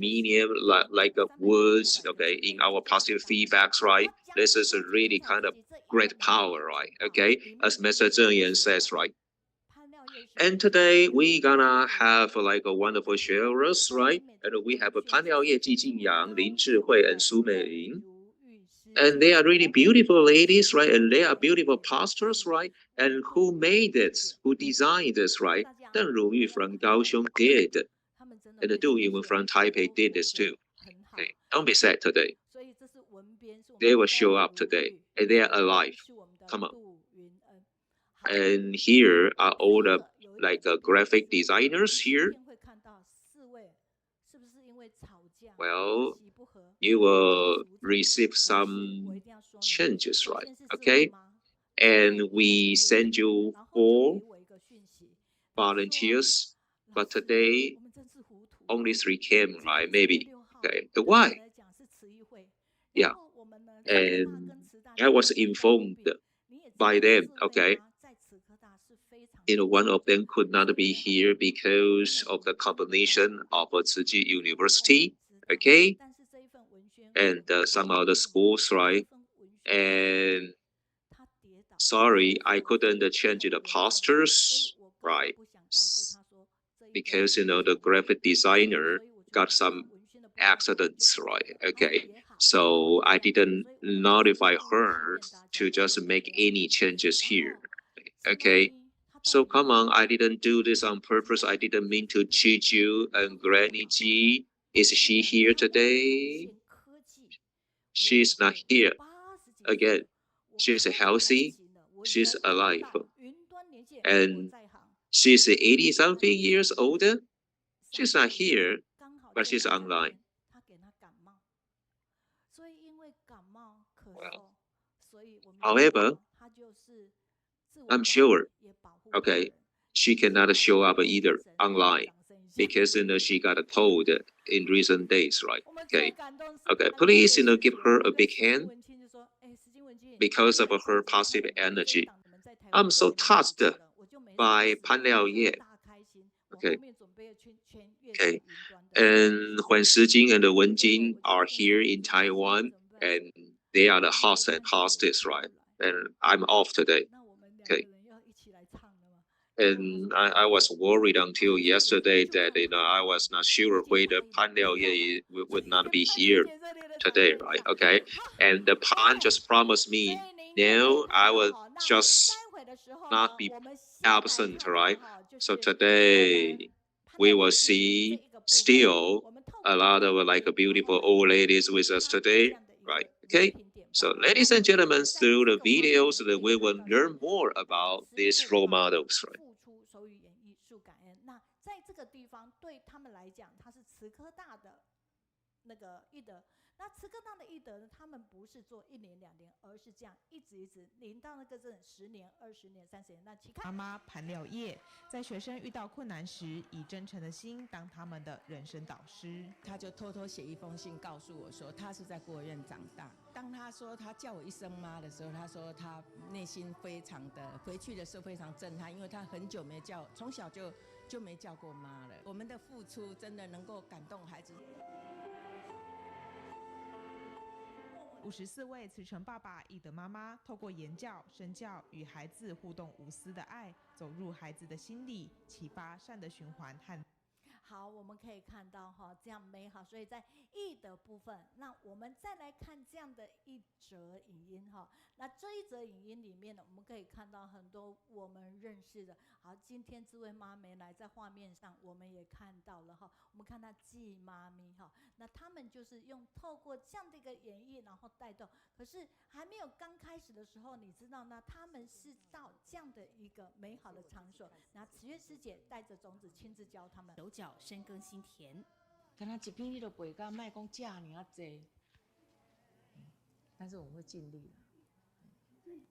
medium, like words, okay, in our positive feedbacks, right? This is a really kind of great power, right? Okay, as Mr. Zheng Yan says, right? And today we gonna have like a wonderful sharers, right? And we have a Pan Liaoye, Jingyang, Lin Zhihui, and Su Meiling. And they are really beautiful ladies, right? And they are beautiful pastors, right? And who made it? Who designed this, right? Deng Ruyu from Kaohsiung did, and Du Ying from Taipei did this too. Okay, don't be sad today. They will show up today, and they are alive. Come on. And here are all the like graphic designers here. Well, you will receive some changes, right? Okay, and we send you 4 volunteers, but today only 3 came, right? Maybe. Okay, why? Yeah, and I was informed by them. Okay, one of them could not be here because of the combination of Tzu University. Okay, and some other schools, right? And sorry, I couldn't change the posters, right? Because the graphic designer got some accidents, right? Okay, so I didn't notify her to just make any changes here. Okay, so come on, I didn't do this on purpose. I didn't mean to cheat you. And Granny G, is she here today? She's not here. Again, she's healthy, she's alive, and she's 80 something years older. She's not here, but she's online. Well, however, I'm sure, okay, she cannot show up either online because she got a cold in recent days, right? Okay, please give her a big hand because of her positive energy. I'm so touched by Pan Liaoye. Okay, and when Jing and Jing are here in Taiwan, and they are the host and hostess, right? And I'm off today. Okay. And I was worried until yesterday that I was not sure whether Pan Liaoye would not be here today, right? Okay, and the Pan just promised me, no, I will just not be absent, right? So today we will see still a lot of like beautiful old ladies with us today, right? Okay. So ladies and gentlemen, through the videos that we will learn more about these role models, right?妈妈潘了叶在学生遇到困难时，以真诚的心当他们的人生导师。他就偷偷写一封信告诉我说，他是在孤儿院长大。当他说他叫我一声妈的时候，他说他内心非常的回去的时候非常震撼，因为他很久没叫，从小就没叫过妈了。我们的付出真的能够感动孩子。54位慈诚爸爸、义德妈妈，透过言教、身教与孩子互动无私的爱，走入孩子的心里，启发善的循环和。好，我们可以看到这样美好，所以在义的部分，那我们再来看这样的一则影音那这一则影音里面呢，我们可以看到很多我们认识的。好，今天这位妈没来，在画面上我们也看到了我们看到季妈咪那他们就是透过这样的一个演绎，然后带动。可是还没有刚开始的时候，你知道呢，他们是到这样的一个美好的场所，那慈月师姐带着种子亲自教他们，手脚深耕心田。跟他一片你都背到，卖讲假你要济，但是我们会尽力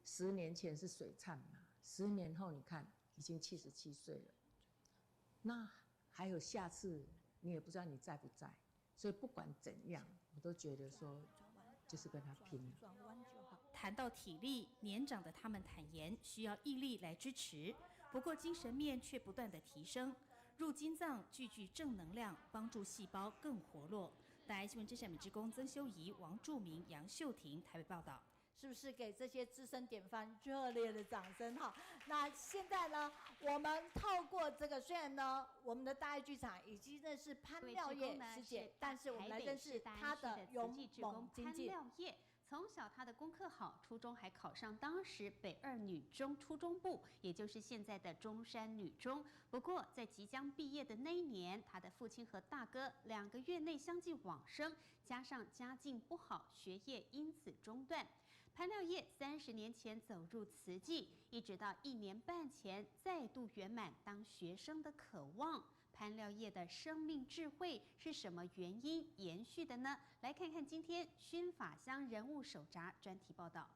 10年前是水灿嘛，10年后你看已经77岁了，那还有下次你也不知道你在不在，所以不管怎样，我都觉得说就是跟他拼了。谈到体力，年长的他们坦言需要毅力来支持，不过精神面却不断的提升。入经脏聚聚正能量，帮助细胞更活络。台新闻真善美职工曾修仪、王柱明、杨秀婷台北报道。是不是给这些资深典范热烈的掌声哈？那现在呢，我们透过这个，虽然呢，我们的大爱剧场已经认识潘廖叶师姐，但是我们来认识她的勇猛精进。廖叶从小他的功课好，初中还考上当时北二女中初中部，也就是现在的中山女中。不过在即将毕业的那一年，他的父亲和大哥2个月内相继往生，加上家境不好，学业因此中断。潘廖叶30年前走入慈济，一直到1年半前再度圆满当学生的渴望。潘廖叶的生命智慧是什么原因延续的呢？来看看今天熏法香人物手札专题报道。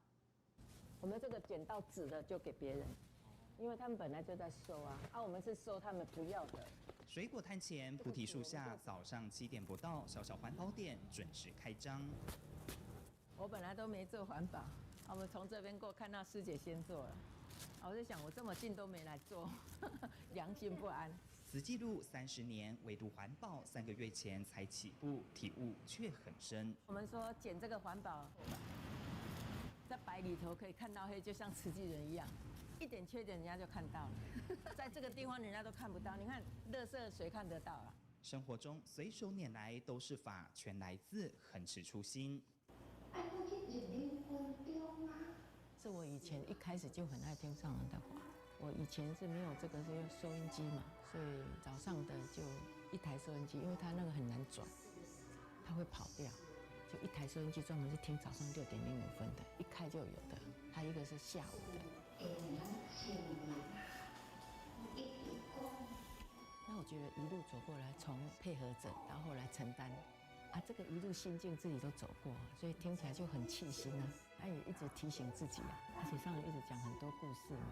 我们这个捡到纸的就给别人，因为他们本来就在收啊，我们是收他们不要的。水果摊前，菩提树下，早上7点不到，小小环保店准时开张。我本来都没做环保，我们从这边过看到师姐先做了，我就想我这么近都没来做，良心不安。慈济路30年，唯独环保3个月前才起步，体悟却很深。我们说捡这个环保，在白里头可以看到黑，就像慈济人一样，一点缺点人家就看到了，在这个地方人家都看不到。你看，垃圾谁看得到啊？生活中随手拈来都是法，全来自恒持初心。是我以前一开始就很爱听上人的话。我以前是没有这个是用收音机嘛，所以早上的就1台收音机，因为它那个很难转，它会跑掉，就1台收音机专门是听早上6点05分的，一开就有的。还有一个是下午的。那我觉得一路走过来，从配合者到后来承担。这个一路心境自己都走过，所以听起来就很气心啊。也一直提醒自己啊，而且上人一直讲很多故事嘛。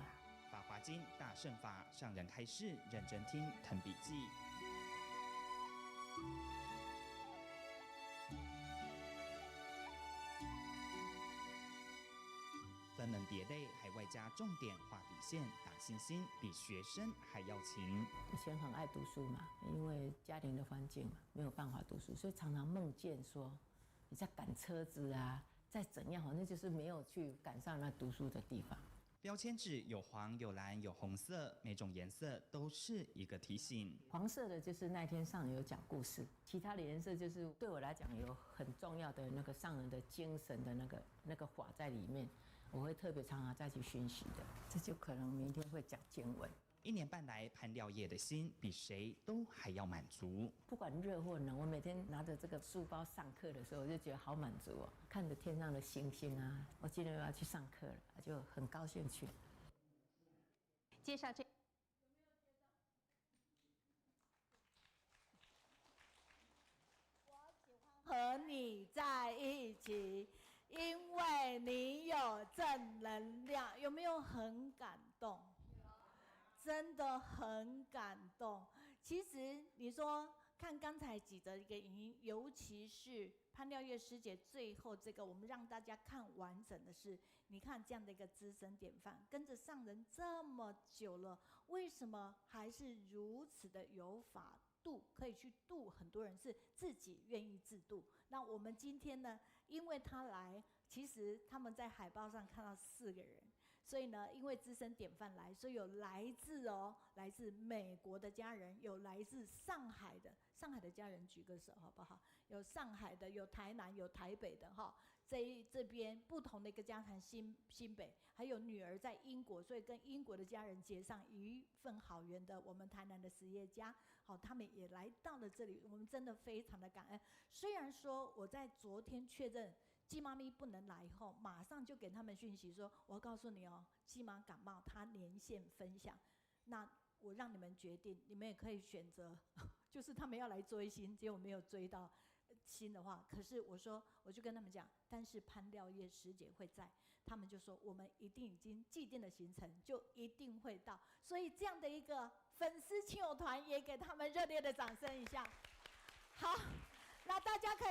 法华经大乘法，上人开示，认真听，誊笔记。分门别类，还外加重点画底线，打星星，比学生还要勤。以前很爱读书嘛，因为家庭的环境嘛，没有办法读书，所以常常梦见说你在赶车子啊，在怎样，反正就是没有去赶上那读书的地方。标签纸有黄有蓝有红色，每种颜色都是一个提醒。黄色的就是那天上人有讲故事，其他的颜色就是对我来讲有很重要的那个上人的精神的那个法在里面。我会特别常常再去熏习的，这就可能明天会讲经文。1年半来，潘廖叶的心比谁都还要满足。不管热或冷，我每天拿着这个书包上课的时候，我就觉得好满足哦。看着天上的星星啊，我今天又要去上课了，就很高兴去。介绍这。和你在一起，因为你有正能量，有没有很感动？真的很感动。其实你说看刚才几则一个影音，尤其是潘廖叶师姐最后这个，我们让大家看完整的是，你看这样的一个资深典范，跟着上人这么久了，为什么还是如此的有法度，可以去度很多人，是自己愿意自度。那我们今天呢，因为他来，其实他们在海报上看到4个人，所以呢，因为资深典范来，所以有来自美国的家人，有来自上海的家人，举个手好不好？有上海的，有台南，有台北的哈。这边不同的一个家庭，新北，还有女儿在英国，所以跟英国的家人结上一份好缘的，我们台南的实业家，好，他们也来到了这里，我们真的非常的感恩。虽然说我在昨天确认鸡妈咪不能来以后，马上就给他们讯息说，我要告诉你哦，鸡妈感冒，她连线分享，那我让你们决定，你们也可以选择，就是他们要来追星，结果没有追到星的话，可是我说，我就跟他们讲，但是潘廖叶师姐会在，他们就说我们一定已经既定的行程，就一定会到，所以这样的一个粉丝亲友团也给他们热烈的掌声一下。好，那大家可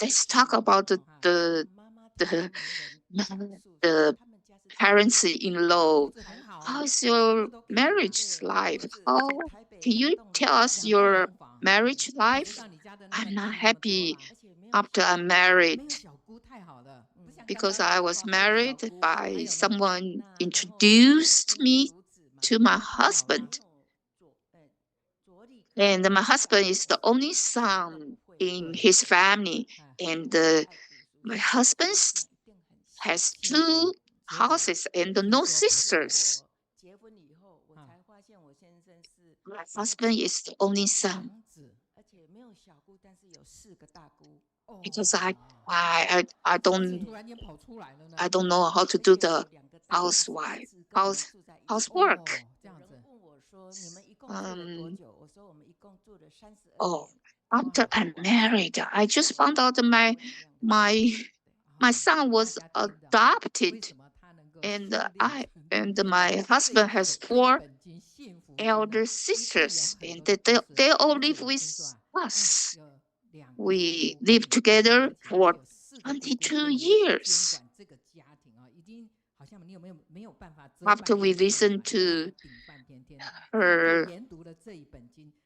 let's talk about the the parents-in-law. How's your marriage life? How can you tell us your marriage life, I'm not happy after I'm married because I was married by someone introduced me to my husband. And my husband is the only son in his family. And my husband has 2 houses and no sisters. My husband is the only son. Because I don't know how to do the housework. After I'm married, I just found out that my son was adopted, and my husband has 4 elder sisters, and they all live with us. We lived together for 22 years. After we listened to her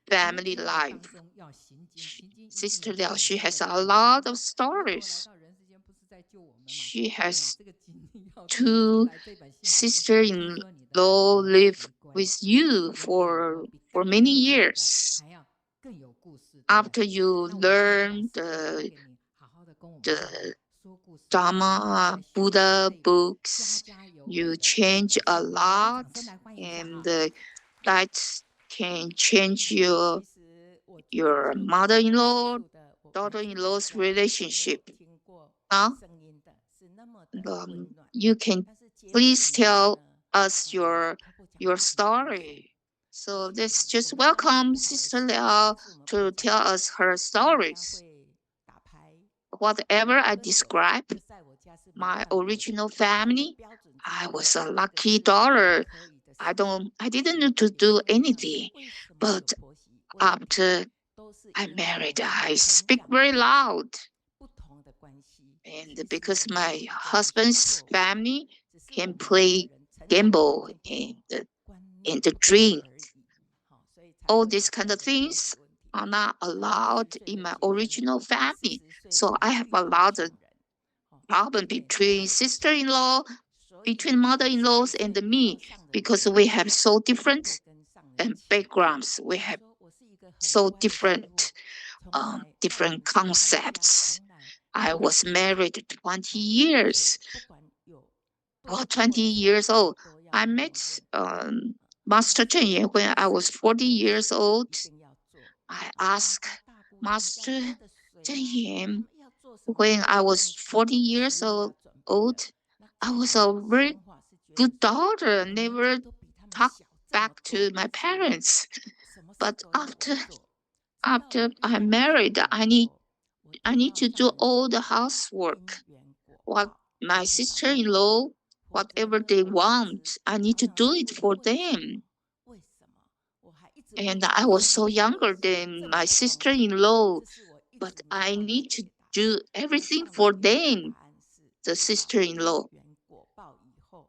family life, Sister Liao, she has a lot of stories. She has 2 sister-in-law live with you for many years. After you learn the Dharma, Buddha books, you change a lot, and that can change your mother-in-law, daughter-in-law's relationship. Now, you can please tell us your story. So let's just welcome Sister Liao to tell us her stories. Whatever I describe, my original family, I was a lucky daughter. I didn't need to do anything, but after I married, I speak very loud. And because my husband's family can play gamble and drink, all these kind of things are not allowed in my original family. So I have a lot of problem between sister-in-law, between mother-in-laws and me, because we have so different backgrounds. We have so different concepts. I was married 20 years. 20 years old. I met Master Jingyang when I was 40 years old. I asked Master Jingyang when I was 40 years old. I was a very good daughter, never talked back to my parents. But after I'm married, I need to do all the housework. What my sister-in-law, whatever they want, I need to do it for them. And I was so younger than my sister-in-law, but I need to do everything for them, the sister-in-law.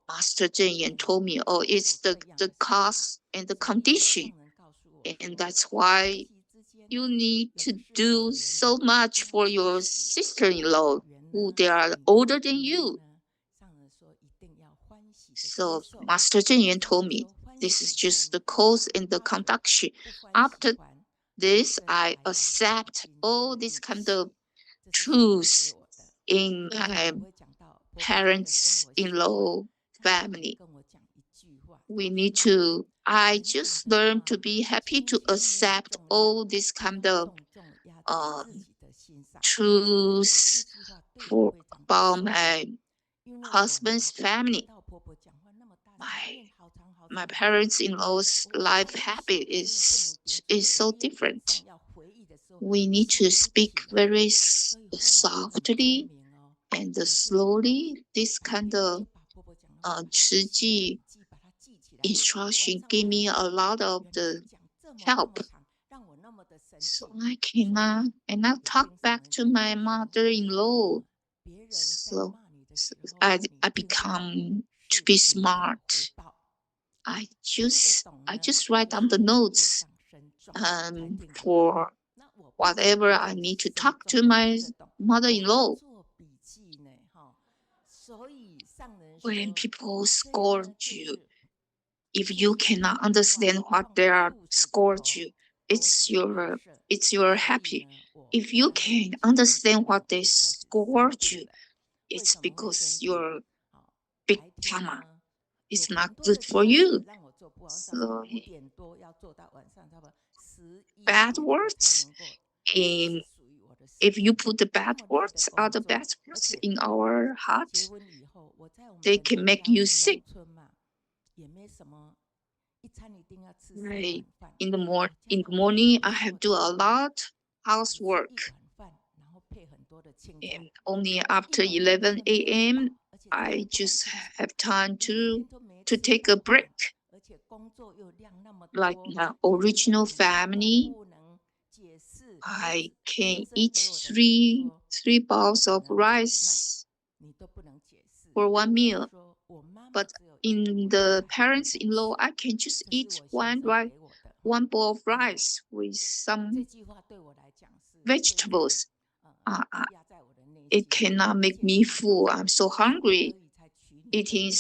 Master Jingyang told me, it's the cause and the condition. And that's why you need to do so much for your sister-in-law, who they are older than you. So Master Jingyang told me, this is just the cause and the conduction. After this, I accept all these kind of truths in my parents-in-law family. I just learned to be happy to accept all these kind of truths about my husband's family. My parents-in-law's life habit is so different. We need to speak very softly and slowly. This kind of instruction gave me a lot of the help. So I cannot talk back to my mother-in-law. So I become to be smart. I just write down the notes for whatever I need to talk to my mother-in-law. When people scold you, if you cannot understand what they are scold you, it's your happy. If you can understand what they scold you, it's because you're big karma. It's not good for you. So bad words, and if you put the bad words, other bad words in our heart, they can make you sick. Right. In the morning, I have to do a lot housework. And only after 11 a.m., I just have time to take a break. Like my original family, I can eat three bowls of rice for one meal. But in the parents-in-law, I can just eat one bowl of rice with some vegetables. It cannot make me full. I'm so hungry eating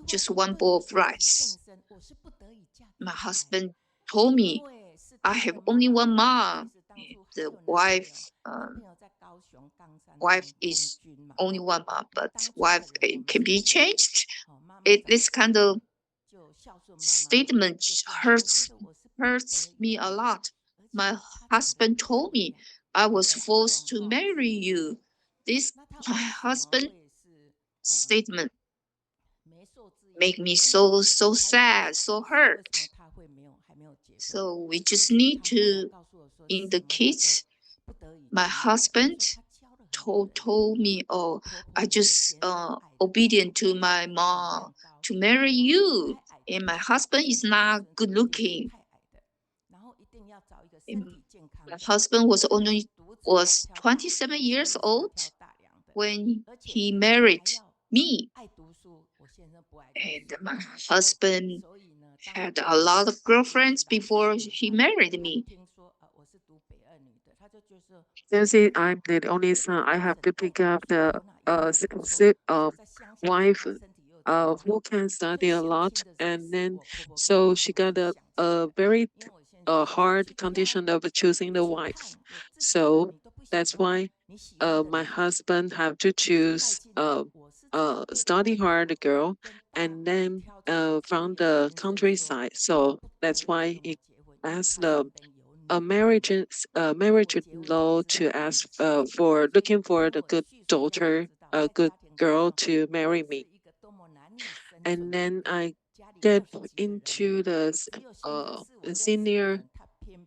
just one bowl of rice. My husband told me I have only one mom. The wife is only one mom, but wife can be changed. This kind of statement hurts me a lot. My husband told me I was forced to marry you. This my husband statement make me so sad, so hurt. So we just need to, in the kids, my husband told me, oh, I just obedient to my mom to marry you. And my husband is not good looking. And my husband was 27 years old when he married me. And my husband had a lot of girlfriends before he married me. Since I'm the only son, I have to pick up the wife who can study a lot, and then so she got a very hard condition of choosing the wife. So that's why my husband have to choose study hard girl, and then from the countryside. So that's why he asked the marriage law to ask for looking for the good daughter, a good girl to marry me. And then I get into the senior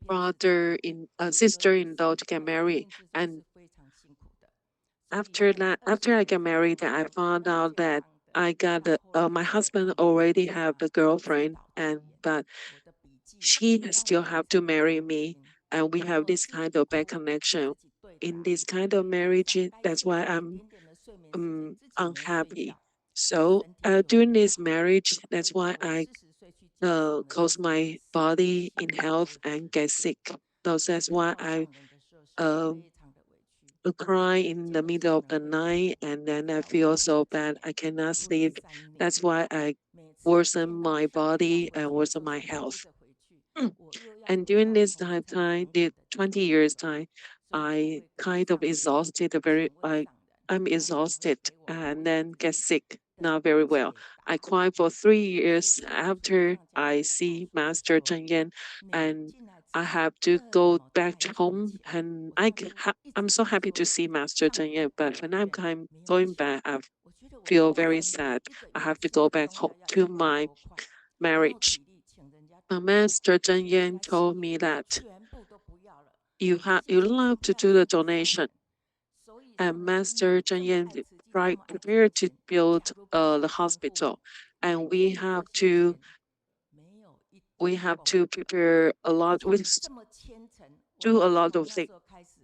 brother in sister-in-law to get married. And after I get married, I found out that I got my husband already have the girlfriend, and but she still have to marry me, and we have this kind of bad connection. In this kind of marriage, that's why I'm unhappy. So during this marriage, that's why I cause my body in health and get sick. So that's why I uh, cry in the middle of the night, and then I feel so bad I cannot sleep. That's why I worsen my body and worsen my health. And during this time, the 20 years time, I kind of exhausted, I'm exhausted and then get sick, not very well. I cried for 3 years after I see Master Chen Yan, and I have to go back to home. And I'm so happy to see Master Chen Yan, but when I'm going back, I feel very sad. I have to go back home to my marriage. Master Zheng Yan told me that you love to do the donation, and Master Zheng Yan prepared to build the hospital, and we have to prepare a lot. We do a lot of things.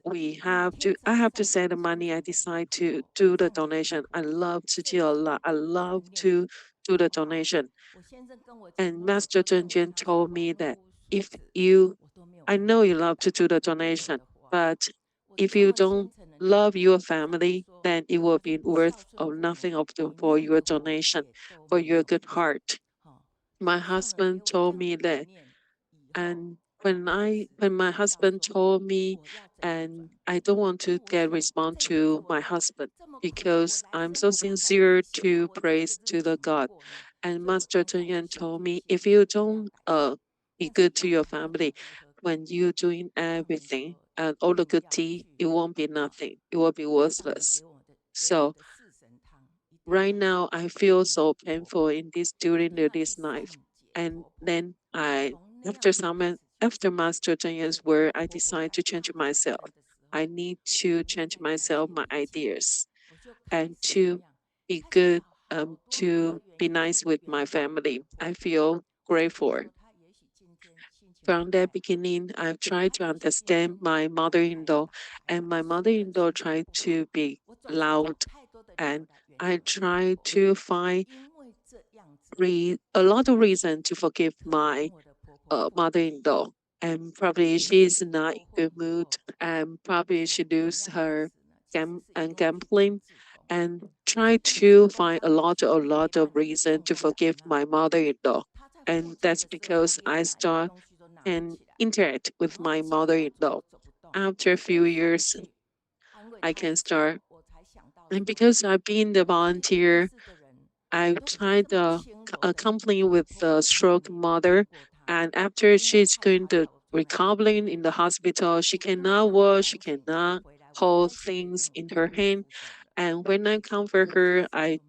I have to save the money. I decide to do the donation. I love to do a lot. I love to do the donation. And Master Zheng Yan told me that if you, I know you love to do the donation, but if you don't love your family, then it will be worth of nothing of the, for your donation, for your good heart. My husband told me that, and when my husband told me, and I don't want to get response to my husband because I'm so sincere to praise to the God. And Master Chen Yan told me, if you don't be good to your family, when you're doing everything and all the good tea, it won't be nothing. It will be worthless. So right now I feel so painful in this during this night. And then after Master Chen Yan's word, I decided to change myself. I need to change myself, my ideas, and to be good, to be nice with my family. I feel grateful. From the beginning, I've tried to understand my mother-in-law, and my mother-in-law tried to be loud, and I try to find a lot of reason to forgive my mother-in-law. And probably she's not in good mood, and probably she lose her gambling, and try to find a lot of reason to forgive my mother-in-law. And that's because I start and interact with my mother-in-law. After a few years, I can start. And because I've been the volunteer, I tried accompanying with the stroke mother. And after she's going to recovering in the hospital, she cannot walk, she cannot hold things in her hand. And when I comfort her, I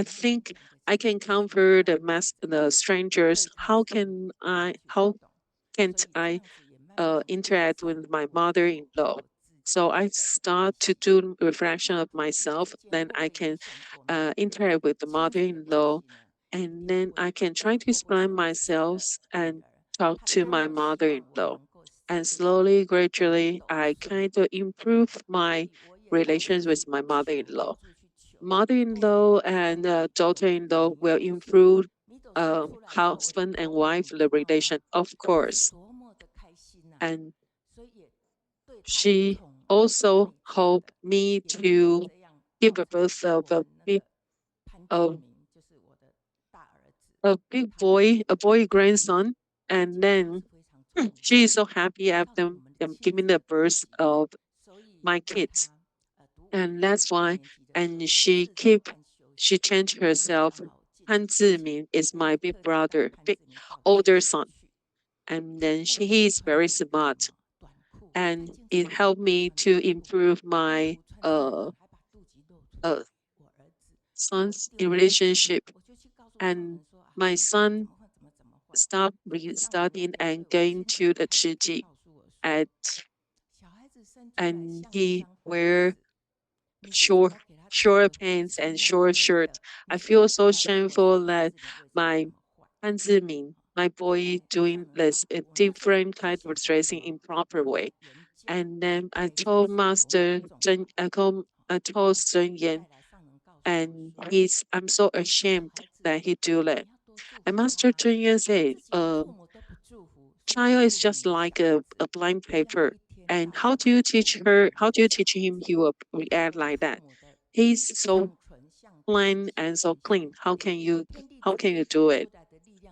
think I can comfort the strangers. How can't I interact with my mother-in-law? So I start to do reflection of myself. Then I can interact with the mother-in-law, and then I can try to explain myself and talk to my mother-in-law. And slowly, gradually, I kind of improve my relations with my mother-in-law. Mother-in-law and daughter-in-law will improve husband and wife the relation, of course. And she also helped me to give a birth of of a boy grandson, and then she is so happy after giving the birth of my kids, and that's why. And she changed herself. Han Zimin is my big brother, big older son, and then he is very smart, and it helped me to improve my uh son's relationship. And my son stopped studying and going to the Chiji at and he wear short short pants and short shirt. I feel so shameful that my Han Zimin, my boy, doing this a different kind of dressing in proper way. And then I told Master Zhen, I told Zhen Yan, and I'm so ashamed that he do that. And Master Zhen Yan said, child is just like a blank paper. And how do you teach him he will react like that? He's so plain and so clean. How can you do it?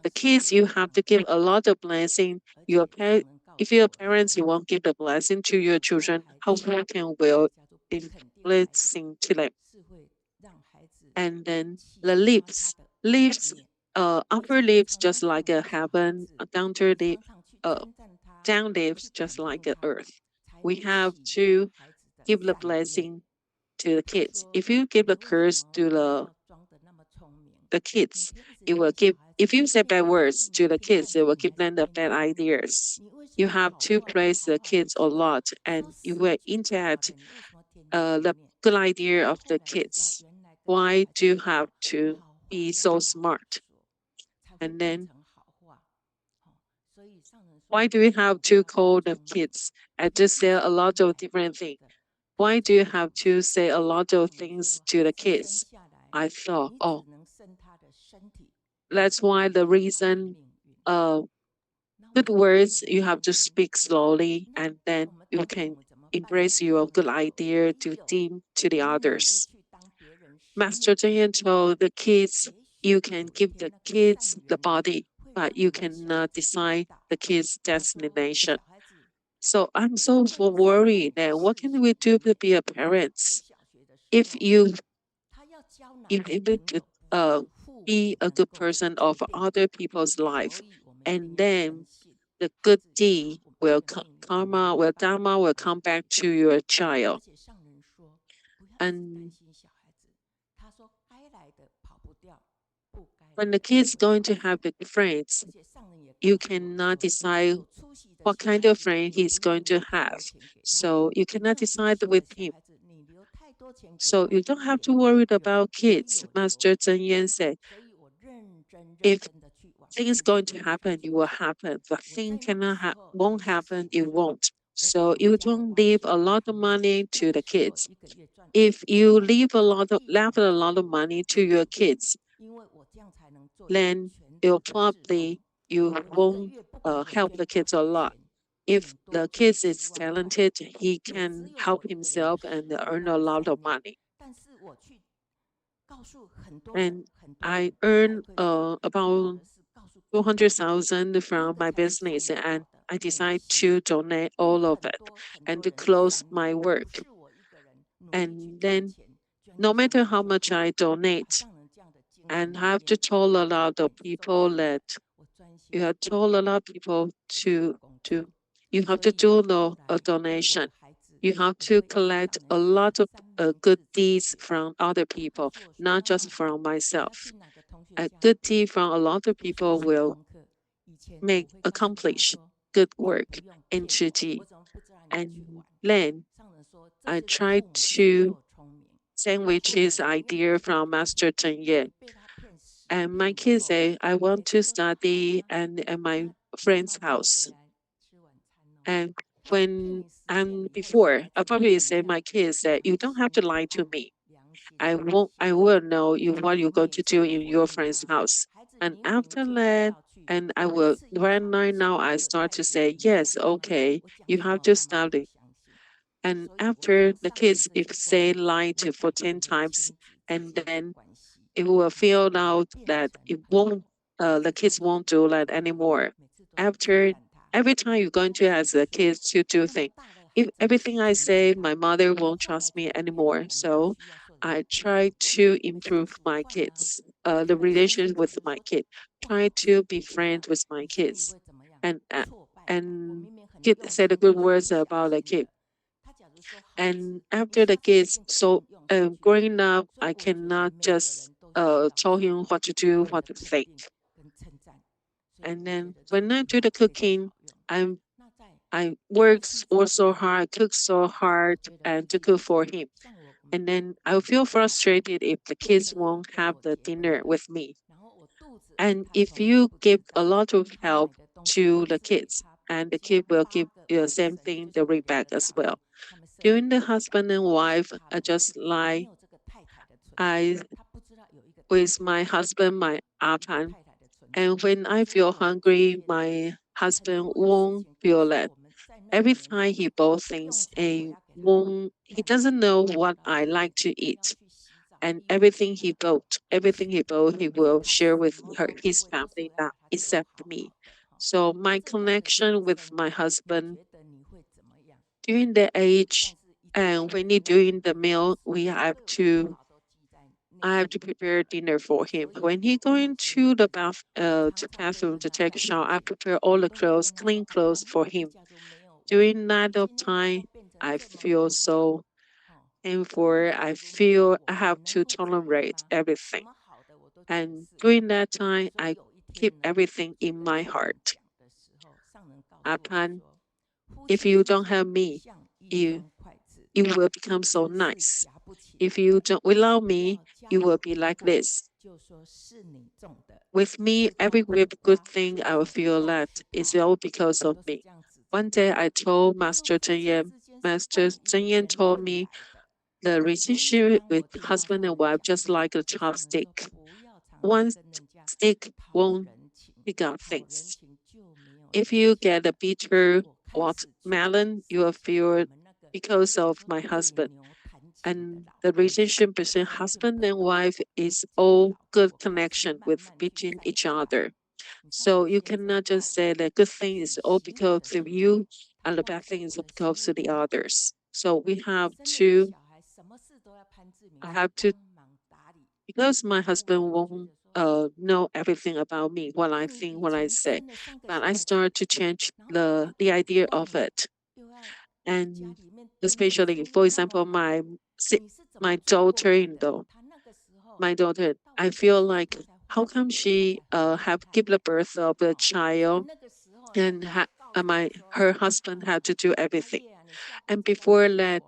The kids you have to give a lot of blessing. If your parents you won't give the blessing to your children, how can will give blessing to them? And then the lips, upper lips just like a heaven, uh, down lips just like a earth. We have to give the blessing to the kids. If you give the curse to the kids, it will give. If you say bad words to the kids, it will give them the bad ideas. You have to praise the kids a lot, and you will interact the good idea of the kids. Why do you have to be so smart? And then why do we have to call the kids and just say a lot of different things? Why do you have to say a lot of things to the kids? I thought, that's why the reason good words, you have to speak slowly, and then you can embrace your good idea to team to the others. Master Zheng Yan told the kids, you can give the kids the body, but you cannot decide the kids' destination. So I'm so worried that what can we do to be a parents? If you able to be a good person of other people's life, and then the good deed will karma will dharma will come back to your child. And when the kid's going to have the friends, you cannot decide what kind of friend he's going to have. So you cannot decide with him. So you don't have to worry about kids. Master Zheng Yan said, if things going to happen, it will happen. But thing won't happen, it won't. So you don't leave a lot of money to the kids. If you left a lot of money to your kids, then you won't help the kids a lot. If the kid is talented, he can help himself and earn a lot of money. And I earn about 200,000 from my business, and I decide to donate all of it and to close my work. And then, no matter how much I donate, and I have to tell a lot of people that you have told a lot of people to you have to do a donation. You have to collect a lot of good deeds from other people, not just from myself. A good deed from a lot of people will accomplish good work in Chiji. And then I tried to sandwich his idea from Master Chen Yan. And my kids say, I want to study at my friend's house. And before, I probably say my kids that you don't have to lie to me. I will know what you're going to do in your friend's house. And after that, and I will right now I start to say, yes, okay, you have to study. And after the kids, if say lie to for 10 times, and then it will feel out that the kids won't do that anymore. After every time you're going to ask the kids to do things, if everything I say, my mother won't trust me anymore. So I try to improve my kids, the relationship with my kid, try to be friends with my kids, and uh, and say the good words about the kid. And after the kids, so growing up, I cannot just tell him what to do, what to think. And then when I do the cooking, I work so hard, cook so hard, and to cook for him. And then I feel frustrated if the kids won't have the dinner with me. And if you give a lot of help to the kids, and the kid will give you the same thing, the back as well. During the husband and wife, I just like I with my husband, my apan. And when I feel hungry, my husband won't feel that. Every time he bought things, he doesn't know what I like to eat. And everything he bought, he will share with his family, not except me. So my connection with my husband during the age, and when he doing the meal, I have to prepare dinner for him. When he going to the bathroom to take a shower, I prepare all the clothes, clean clothes for him. During that of time, I feel so painful. I feel I have to tolerate everything. And during that time, I keep everything in my heart. Upon if you don't have me, you will become so nice. If you don't without me, you will be like this. With me, every good thing I will feel that is all because of me. One day I told Master Zheng Yan, Master Zheng Yan told me the relationship with husband and wife just like a chopstick. One stick won't pick up things. if you get a bitter watermelon, you will feel because of my husband. And the relationship between husband and wife is all good connection with between each other. So you cannot just say the good thing is all because of you and the bad thing is because of the others. So I have to, because my husband won't know everything about me, what I think, what I say, but I start to change the idea of it. And especially, for example, my daughter-in-law, my daughter, I feel like how come she have given the birth of a child and her husband had to do everything. And before that,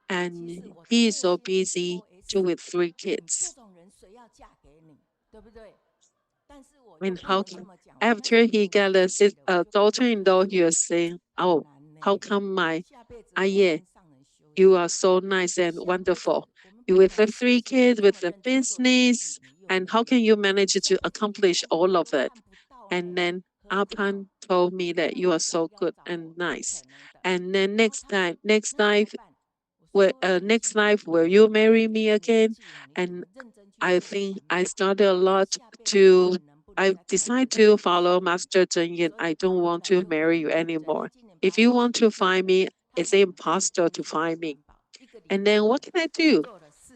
and he is so busy with 3 kids. And after he got a daughter-in-law, he was saying, "Oh, how come my aye, you are so nice and wonderful. You with the 3 kids, with the business, and how can you manage to accomplish all of it?" And then Apan told me that you are so good and nice. And then next life, will you marry me again? And I think I started a lot to. I decide to follow Master Zheng Yin. I don't want to marry you anymore. If you want to find me, it's impossible to find me. And then what can I do?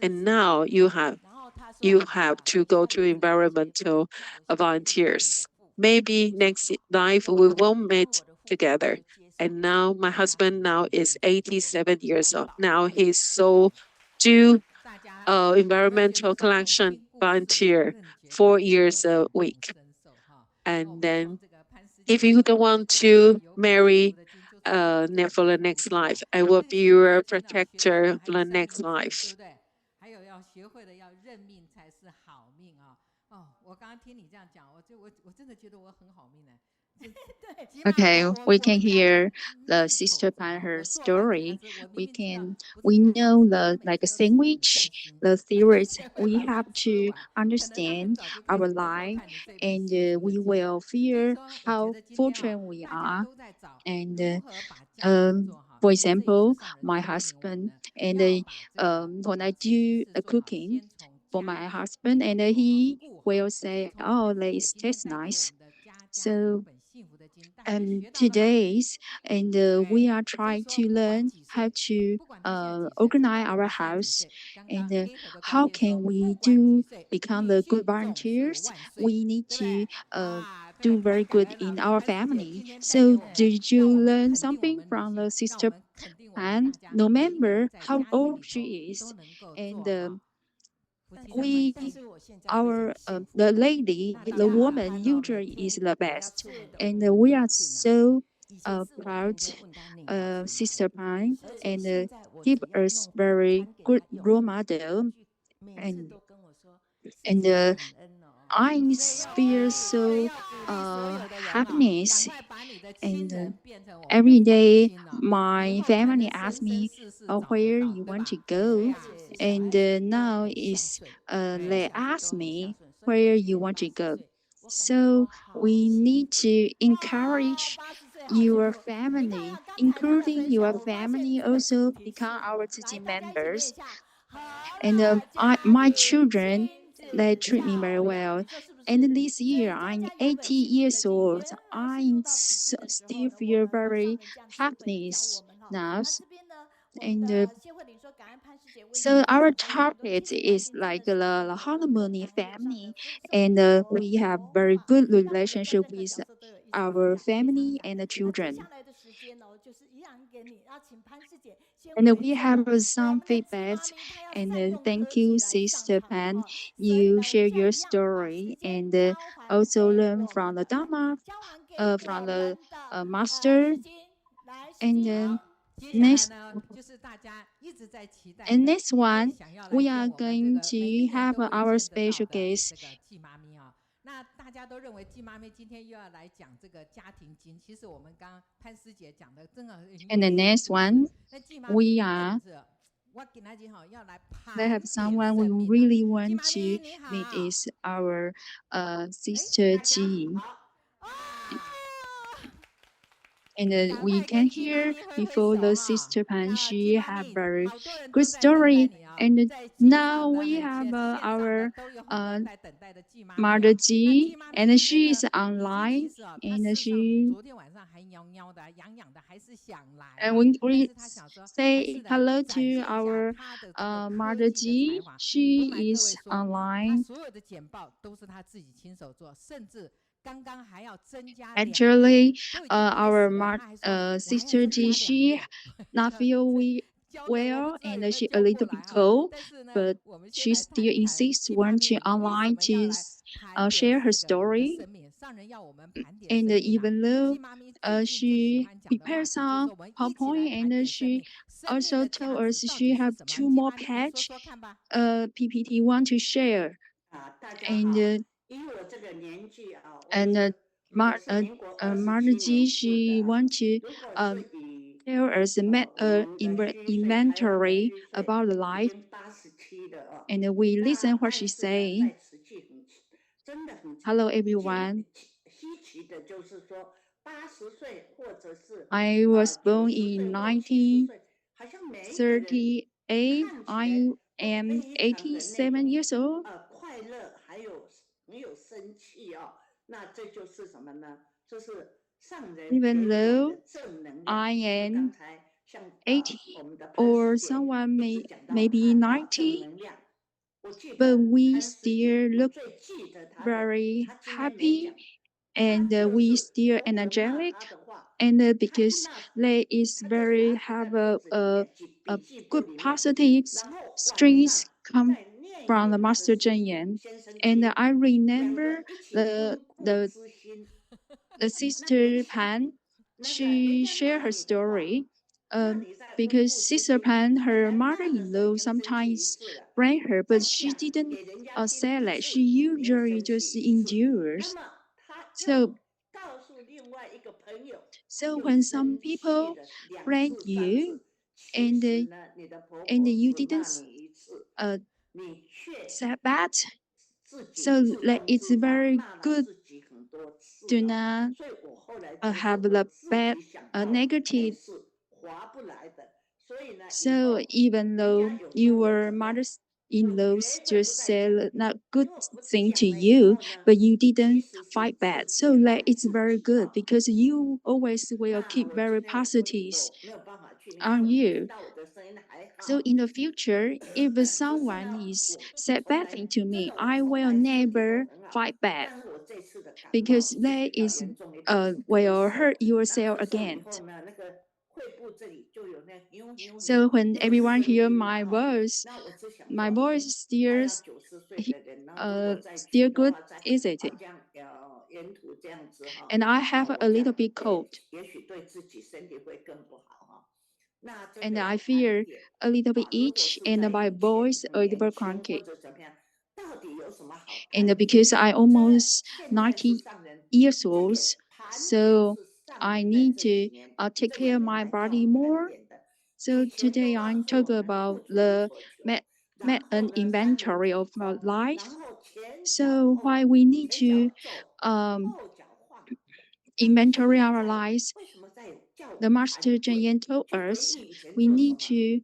And now you have to go to environmental volunteers. Maybe next life we won't meet together. And now my husband now is 87 years old. Now he's so do environmental collection volunteer 4 years a week. And then if you don't want to marry for the next life, I will be your protector for the next life. 还有要学会了要认命才是好命啊！哦，我刚刚听你这样讲，我真的觉得我很好命呢。Okay, we can hear the sister Pan her story. We know the like a sandwich, the theories. We have to understand our life, and we will feel how fortunate we are. And for example, my husband and when I do cooking for my husband, and he will say, "Oh, this tastes nice." So today's and we are trying to learn how to organize our house and how can we do become the good volunteers. We need to do very good in our family. So did you learn something from the sister Pan? No matter how old she is, and we our the lady, the woman usually is the best, and we are so proud sister Pine, and give us very good role model, and I feel so happiness, and every day my family asks me where you want to go, and now is they ask me where you want to go. So we need to encourage your family, including your family, also become our team members. And my children, they treat me very well. And this year, I'm 80 years old. I still feel very happiness now. And so our target is like the harmony family, and we have very good relationship with our family and the children. And we have some feedback, and thank you, Sister Pan. You share your story and also learn from the Dharma, from the master. And next, and next one, we are going to have our special guest. 那大家都认为季妈咪今天又要来讲这个家庭经，其实我们刚刚潘师姐讲的真的很有意思。And the next one, we are. 我今天今要来 They have someone we really want to meet is our sister Ji. And we can hear before the sister Pan, she have very good story. And now we have our Mother G, and she is online, and she and we say hello to our Mother G. She is online. Actually, our sister G, she not feel well, and she a little bit cold, but she still insists when she online to share her story. And even though she prepared some PowerPoint, and she also told us she have 2 more page PPT want to share. And Margie, she want to tell us inventory about the life, and we listen what she's saying. Hello, everyone. I was born in 1938. I am 87 years old. Even though I am 80 or someone maybe 90, but we still look very happy, and we still energetic, and because they is very have a good positive strength come from the Master Jingyang. And I remember the sister Pan, she shared her story. Because Sister Pan, her mother-in-law sometimes bring her, but she didn't say that. She usually just endures. So when some people bring you, and you didn't say bad, so like it's very good to not have the bad negative. So even though your mother-in-laws just said not good thing to you, but you didn't fight back. So that it's very good because you always will keep very positive on you. So in the future, if someone is said bad thing to me, I will never fight back because that is will hurt yourself again. So when everyone hear my voice still good, is it? And I have a little bit cold. And I feel a little bit itch, and my voice a little bit cranky. And because I almost 90 years old, so I need to take care of my body more. So today I'm talking about the an inventory of our life. So why we need to inventory our lives? The Master Jingyang told us we need to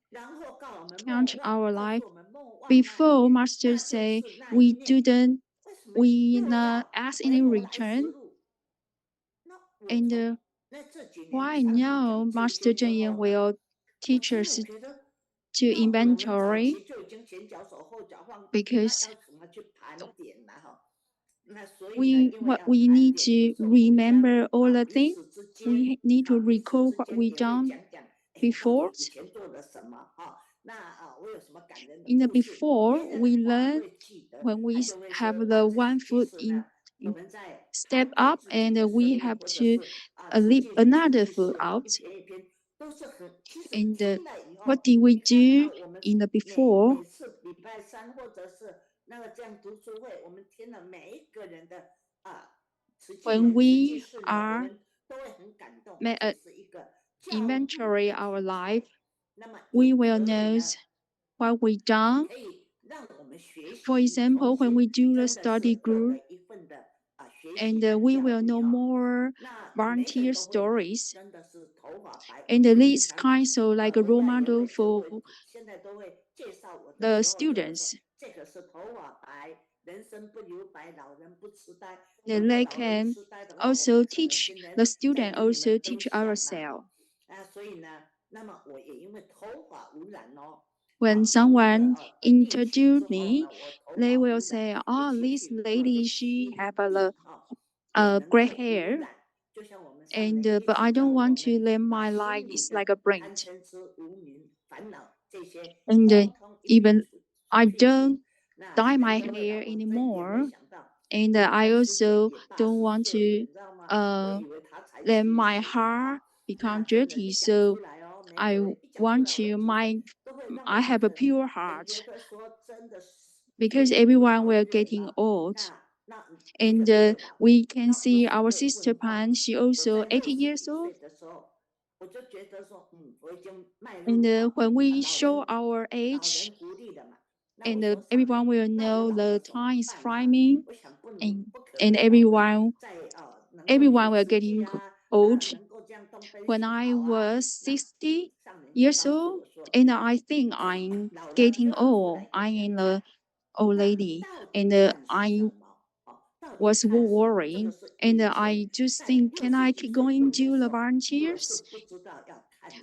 count our life. Before Master say we not ask any return. And why now Master Jingyang will teach us to inventory? Because we need to remember all the things. We need to recall what we done before. In the before, we learn when we have the 1 foot in step up, and we have to leap another foot out. And what did we do in the before? When we are inventory our life, we will know what we done. For example, when we do the study group, and we will know more volunteer stories. And these kinds of like a role model for the students. Then they can also teach the student, also teach ourselves. When someone introduce me, they will say, "Oh, this lady, she have a gray hair." And but I don't want to live my life is like a brain. And even I don't dye my hair anymore. And I also don't want to let my hair become dirty. So I want to I have a pure heart because everyone will getting old. And we can see our sister Pan, she also 80 years old. And when we show our age, and everyone will know the time is flying, and everyone will getting old. When I was 60 years old, and I think I'm getting old, I'm an old lady, and I was worrying, and I just think, can I keep going to the volunteers?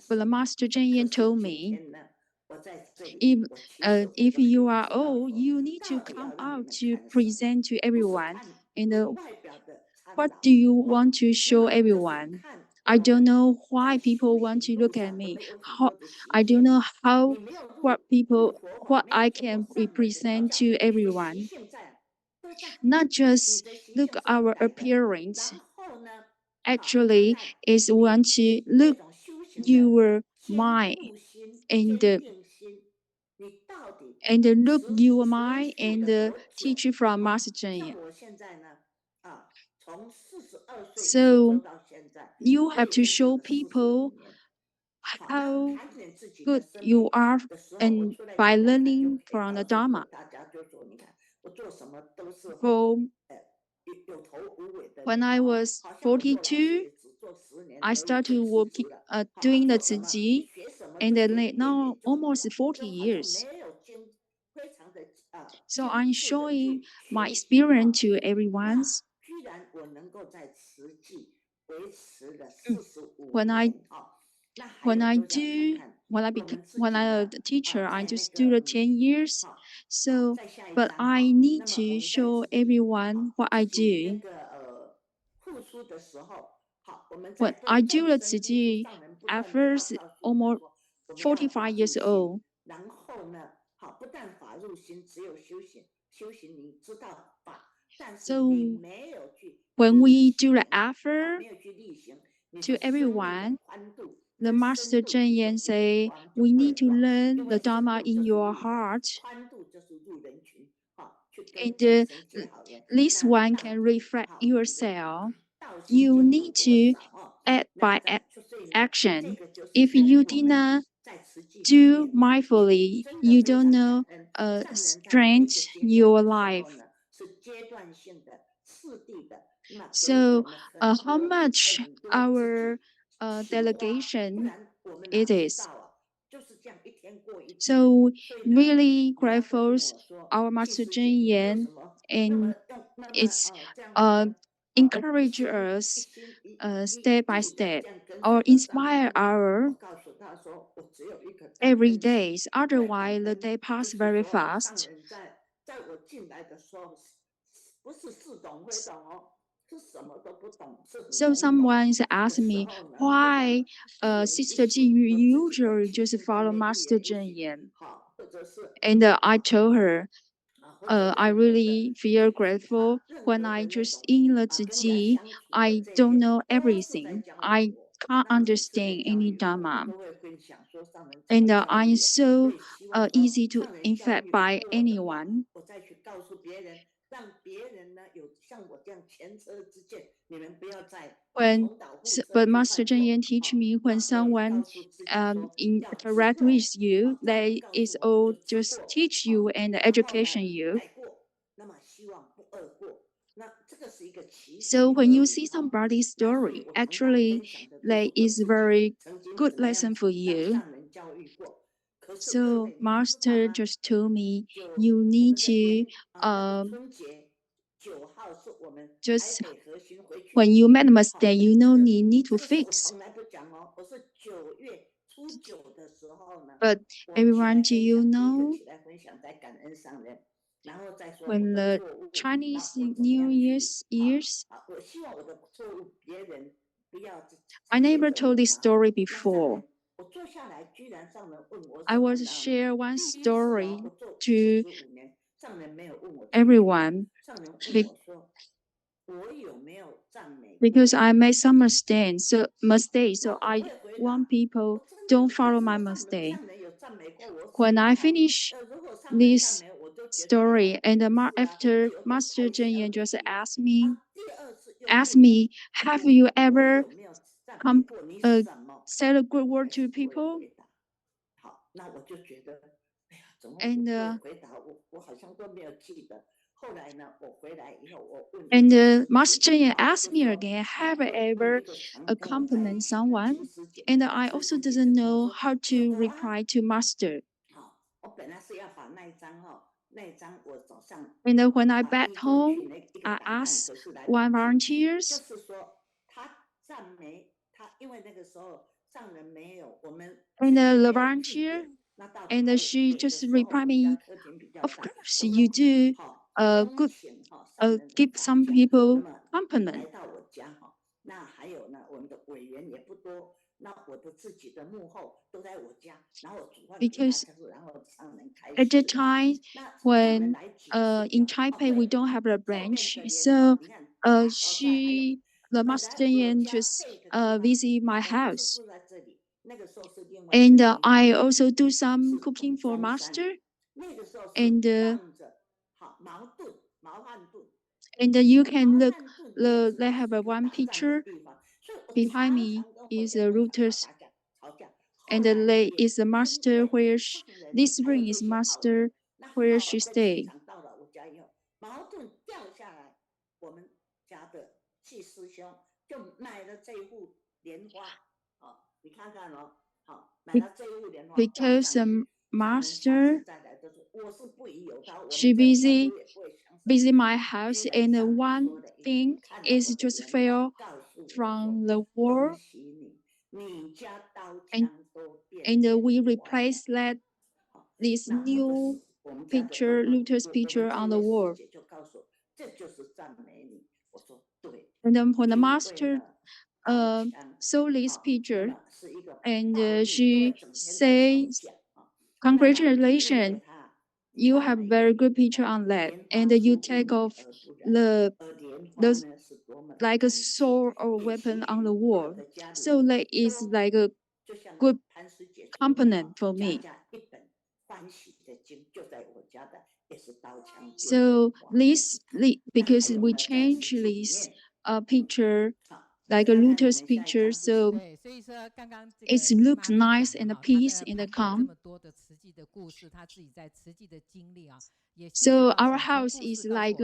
But the Master Jingyang told me, if you are old, you need to come out to present to everyone. And what do you want to show everyone? I don't know why people want to look at me. I don't know what I can represent to everyone. Not just look our appearance. Actually, is want to look your mind and look your mind and teach from Master Zhen. So you have to show people how good you are, and by learning from the Dharma. For when I was 42, I started working, doing the Ziji, and then now almost 40 years. So I'm showing my experience to everyone. When I a teacher, I just do the 10 years. So, but I need to show everyone what I do. When I do the Ziji, at first almost 45 years old. So when we do the effort to everyone, the Master Zhen say, we need to learn the Dharma in your heart. And this one can reflect yourself. You need to act by action. If you did not do mindfully, you don't know strength your life. So how much our delegation it is. So really grateful our Master Jingyang, and it's encourage us step by step or inspire our every day. Otherwise, the day pass very fast. So someone asked me why Sister Ji usually just follow Master Jingyang, and I told her I really feel grateful when I just in the Ziji. I don't know everything. I can't understand any Dharma, and I'm so easy to infect by anyone. But Master Zhen teach me when someone interact with you, they is all just teach you and education you. So when you see somebody's story, actually, like is very good lesson for you. So master just told me you need to just when you make a mistake, you know you need to fix. But everyone, do you know when the Chinese New Year's, I never told this story before. I was share one story to everyone because I made some mistakes. So I want people don't follow my mistake. When I finish this story, and after Master Jingyang just asked me, have you ever said a good word to people? And Master Jingyang asked me again, have I ever compliment someone? And I also didn't know how to reply to Master. And when I back home, I asked one volunteers, and the volunteer, and she just replied me, of course you do good, give some people compliment. Because at the time when in Taipei we don't have a branch, so the master just visit my house, and I also do some cooking for master, and you can look they have a one picture behind me is a routers, and there is a master where this ring is master where she stay. Because master she busy my house, and one thing is just fell from the wall, and we replace that this new picture, Luther's picture on the wall. And then when the master saw this picture, and she says, "Congratulations, you have very good picture on that." And you take off those like a sword or weapon on the wall. So that is like a good component for me. So this, because we change this picture, like a Luther's picture, so it looks nice and peace and calm. So our house is like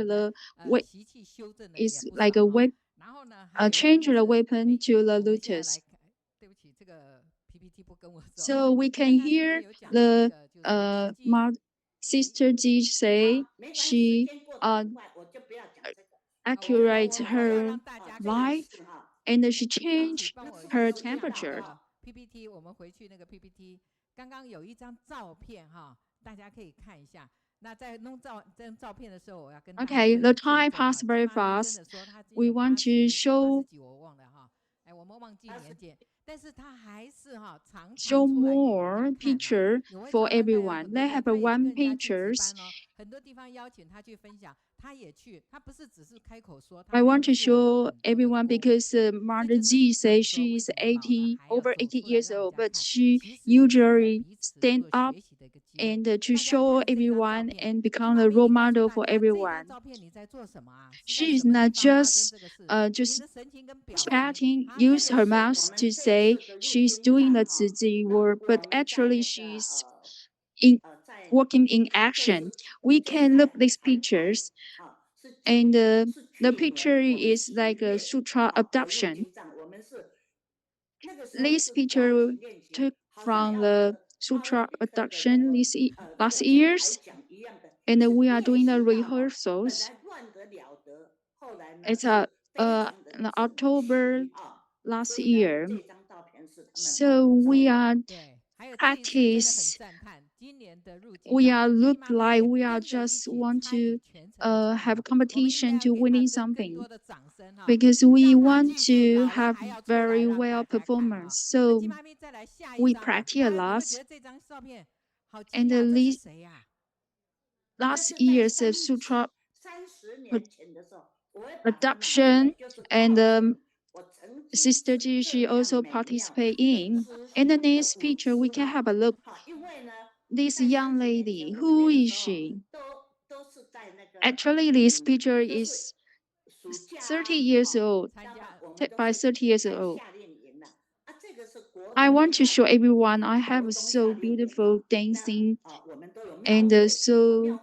change the weapon to the Luther's. So we can hear the Sister Ji say she accurate her life, and she changed her temperature. PPT 我们回去那个 PPT， 刚刚有一张照片哈，大家可以看一下。那在弄这张照片的时候，我要跟大家 Okay, the time passed very fast. We want to show 我忘了哈，我们忘记年检。但是他还是哈常 show more picture for everyone. They have one pictures. 很多地方邀请他去分享，他也去，他不是只是开口说。I want to show everyone because Mother Ji says she is over 80 years old, but she usually stand up and to show everyone and become a role model for everyone. She is not just chatting, use her mouth to say she's doing the 自己 work, but actually she's working in action. We can look these pictures, And the picture is like a sutra adoption. This picture took from the sutra adoption last year's, and we are doing the rehearsals. It's in October last year. So we are practice. We are look like we are just want to have competition to winning something, because we want to have very well performance. So we practice a lot. And the last year's sutra adoption, and Sister G, she also participate in. In the next picture, we can have a look. This young lady, who is she? Actually, this picture is 30 years old, by 30 years old. I want to show everyone I have so beautiful dancing and so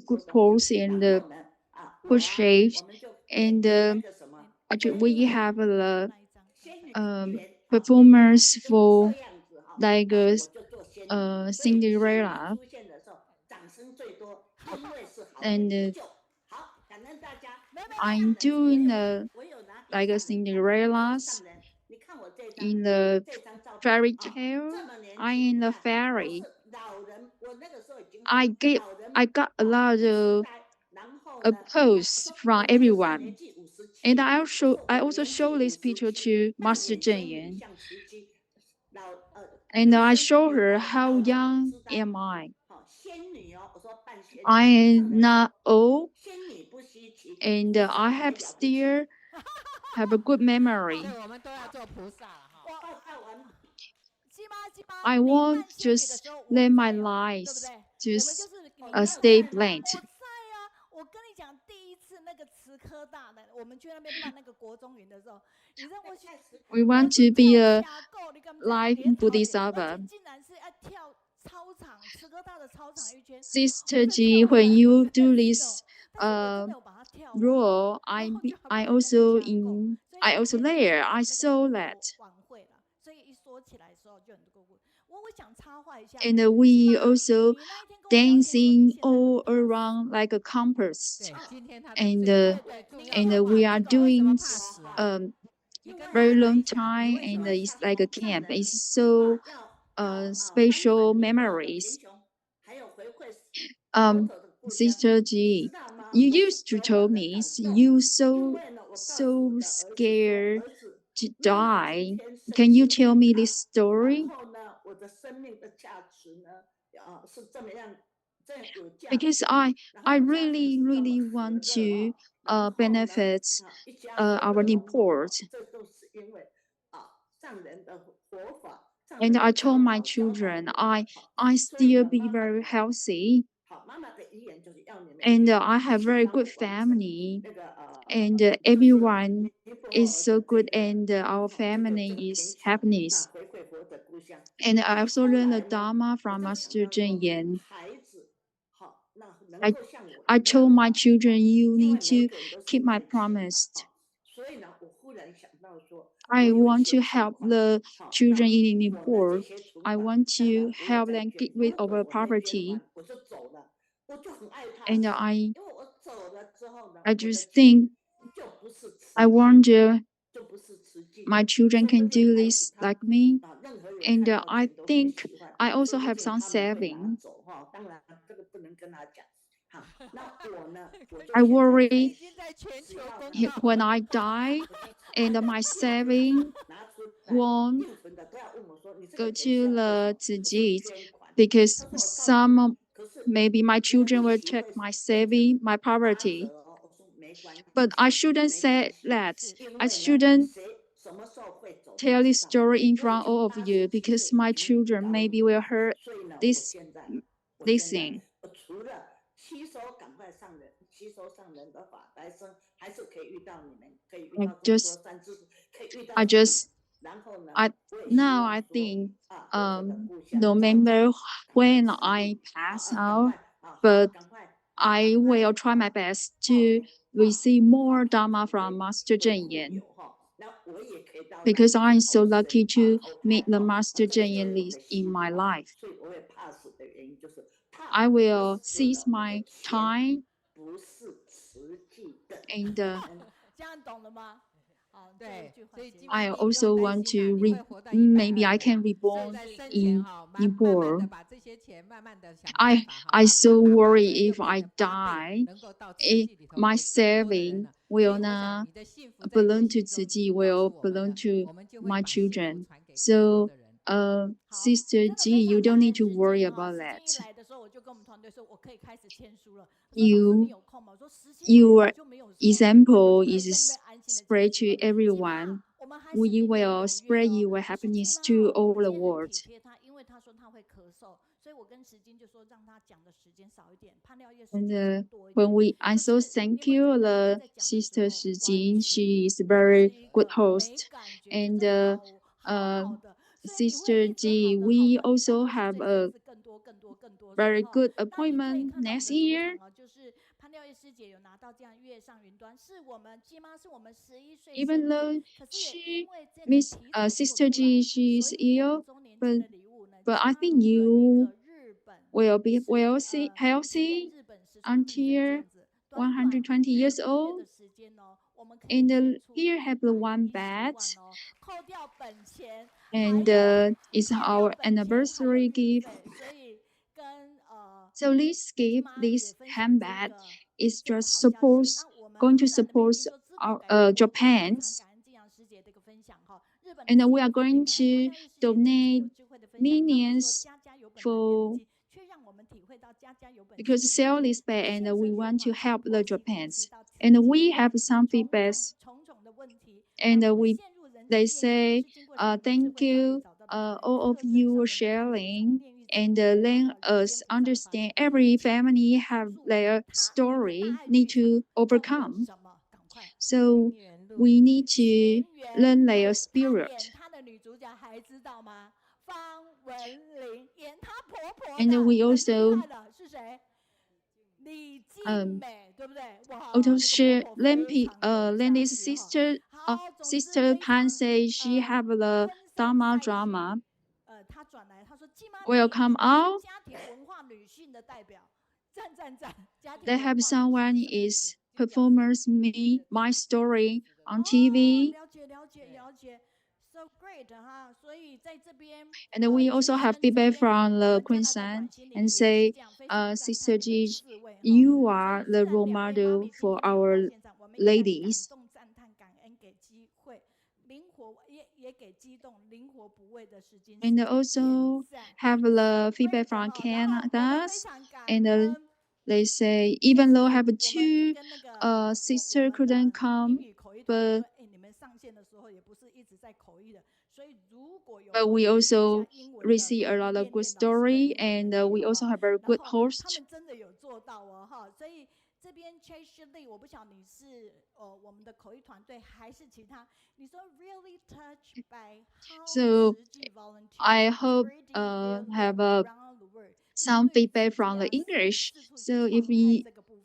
good pose and good shapes. And we have a performers for like Cinderella. And I'm doing like a Cinderella's in the fairy tale. I'm in the fairy. I got a lot of posts from everyone. And I also show this picture to Master Jingyang. And I show her how young am I. I am not old, and I have still have a good memory. I won't just let my lives just stay blank. 我跟你讲，第一次那个慈科大的，我们去那边办那个国中营的时候，你知道We want to be a live Bodhisattva. Sister G, when you do this role, I also there. I saw that. And we also dancing all around like a compass. And we are doing very long time, and it's like a camp. It's so special memories. Sister G, you used to tell me you so scared to die. Can you tell me this story? Because I really want to benefit our report. And I told my children I still be very healthy, and I have very good family, and everyone is so good, and our family is happiness. And I also learned the Dharma from Master Jingyang. I told my children, you need to keep my promise. I want to help the children in Nepal. I want to help them get rid of poverty. And I just think, I wonder my children can do this like me. And I think I also have some saving. I worry when I die and my saving won't go to the Tzu, because maybe my children will check my saving, my poverty. But I shouldn't say that. I shouldn't tell this story in front of all of you, because my children maybe will hear this thing. Now I think no matter when I pass out, but I will try my best to receive more Dharma from Master Jingyang. Because I'm so lucky to meet the Master Jingyang in my life. I will seize my time and I also want to maybe I can reborn in Nepal. I so worry if I die, my saving will not belong to Tzu Ji, will belong to my children. So, Sister Ji, you don't need to worry about that. Your example is spread to everyone. We will spread your happiness to all the world. And I'm so thank you the Sister Shijin. She is a very good host. And Sister Ji, we also have a very good appointment next year. Even though Sister Ji, she is ill, but I think you will be healthy until 120 years old. And here have the one bed. And it's our anniversary gift. So this gift, this handbag, is just going to support our Japan's. And we are going to donate millions for because sell this bag and we want to help the Japans. And we have some feedbacks. And they say, thank you, all of you sharing and let us understand every family have their story need to overcome. So we need to learn their spirit. And we also share Lenny's sister Pan says she have the Dharma drama. Welcome all. They have someone is performers me my story on TV. So great, and we also have feedback from the Queen's and say, Sister Ji, you are the role model for our ladies. And also have the feedback from Canada, and they say even though have two sister couldn't come, but we also receive a lot of good story, and we also have a good host. So I hope have some feedback from the English. So if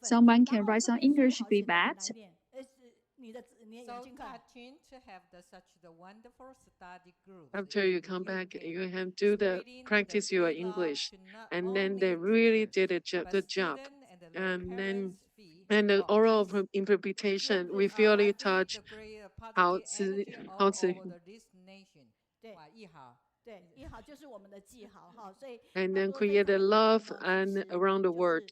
someone can write some English feedback. So touching to have such the wonderful study group. After you come back, you have to practice your English, and then they really did a good job. And the oral interpretation, we feel it touch how to. And then create a love and around the world.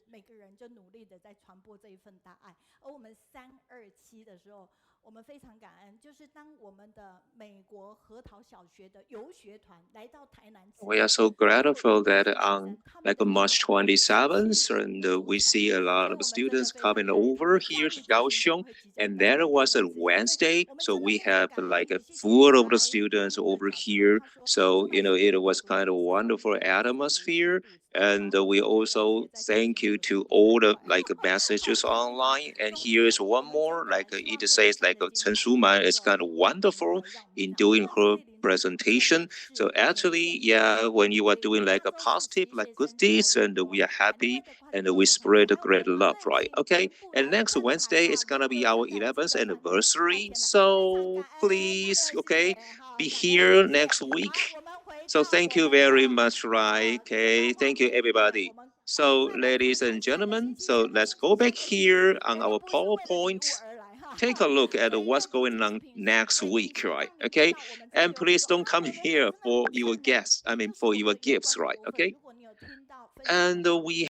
We are so grateful that on like March 27th, and we see a lot of students coming over here to Kaohsiung, and that was a Wednesday, so we have like a full of the students over here. So it was kind of wonderful atmosphere, And we also thank you to all the like messages online. And here's one more, like it says like Chen Shuman is kind of wonderful in doing her presentation. So actually, yeah, when you are doing like a positive, like good deeds, and we are happy and we spread great love, right? Okay. And next Wednesday is gonna be our 11th anniversary. So please, okay, be here next week. So thank you very much, right? Okay, thank you everybody. So ladies and gentlemen, so let's go back here on our PowerPoint. Take a look at what's going on next week, right? Okay, and please don't come here for your guests. I mean, for your gifts, right? Okay, and we